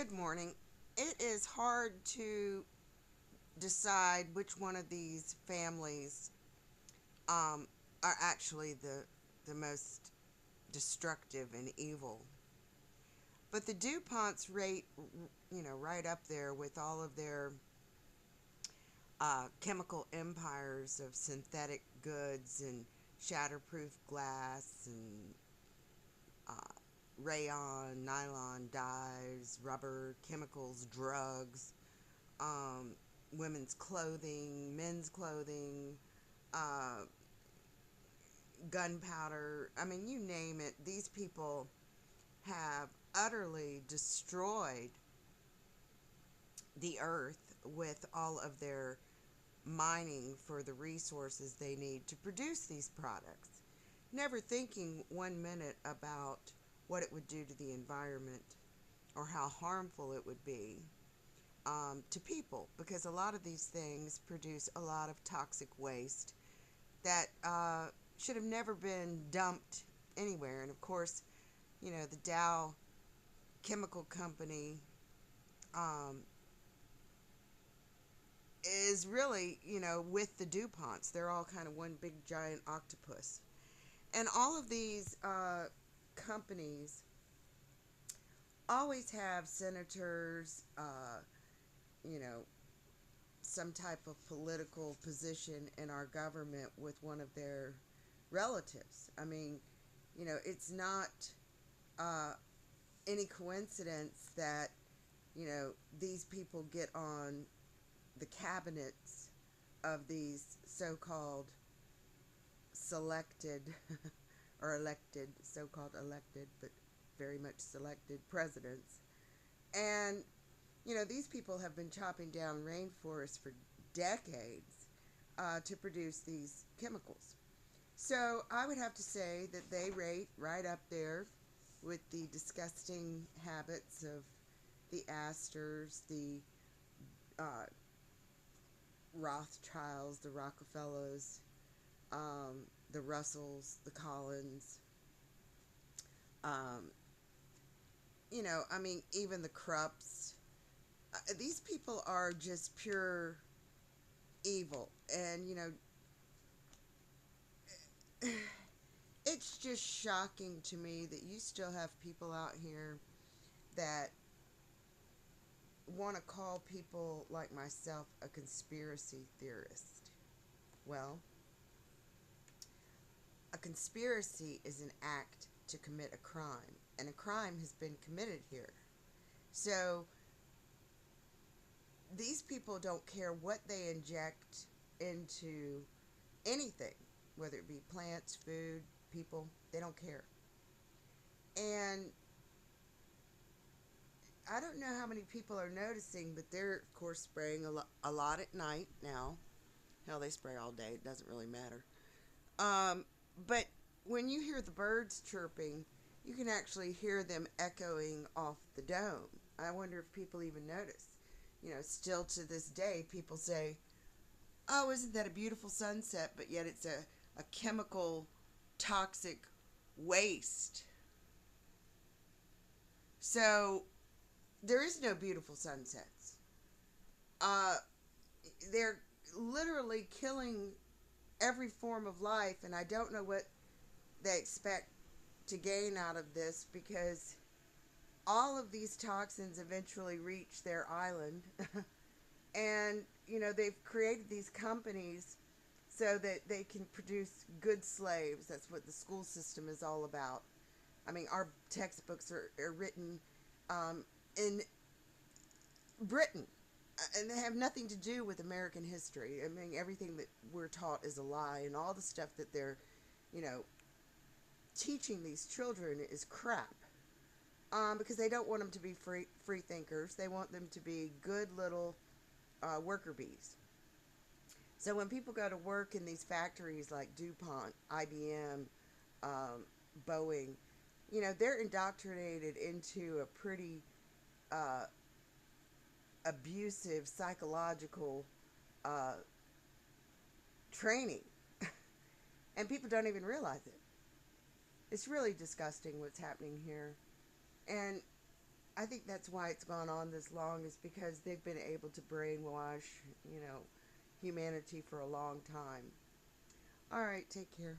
Good morning. It is hard to decide which one of these families um, are actually the most destructive and evil. But the DuPonts rate, right up there with all of their chemical empires of synthetic goods and shatterproof glass and uh, rayon, nylon dyes, rubber, chemicals, drugs, um, women's clothing, men's clothing, uh, gunpowder. I mean, you name it. These people have utterly destroyed the earth with all of their mining for the resources they need to produce these products, never thinking 1 minute about what it would do to the environment or how harmful it would be to people, because a lot of these things produce a lot of toxic waste that should have never been dumped anywhere. And of course, the Dow Chemical Company um, is really, with the DuPonts. They're all kind of one big giant octopus. And all of these companies always have senators, you know, some type of political position in our government with one of their relatives. I mean, it's not uh, any coincidence that, these people get on the cabinets of these so called selected or elected, so called elected, but very much selected presidents. And, these people have been chopping down rainforests for decades to produce these chemicals. So I would have to say that they rate right up there with the disgusting habits of the Astors, the uh, Rothschilds, the Rockefellers, the Russells, the Collins. Um, I mean, even the Krupps. These people are just pure evil. And, it's just shocking to me that you still have people out here that want to call people like myself a conspiracy theorist. Well, a conspiracy is an act to commit a crime, and a crime has been committed here. So these people don't care what they inject into anything, whether it be plants, food, people, they don't care. And I don't know how many people are noticing, but they're, of course, spraying a lot at night now. Hell, they spray all day, it doesn't really matter. But when you hear the birds chirping, you can actually hear them echoing off the dome. I wonder if people even notice. Still to this day, people say, oh, isn't that a beautiful sunset? But yet it's a chemical toxic waste. So there is no beautiful sunsets. Uh, they're literally killing every form of life, and I don't know what they expect to gain out of this, because all of these toxins eventually reach their island. And, they've created these companies so that they can produce good slaves. That's what the school system is all about. I mean, our textbooks are written in Britain, and they have nothing to do with American history. I mean, everything that we're taught is a lie, and all the stuff that they're, you know, teaching these children is crap. Because they don't want them to be free thinkers. They want them to be good little worker bees. So when people go to work in these factories like DuPont, IBM, um, Boeing, they're indoctrinated into a pretty uh, abusive psychological uh, training, and people don't even realize it. It's really disgusting what's happening here, and I think that's why it's gone on this long, is because they've been able to brainwash, humanity for a long time. All right, take care.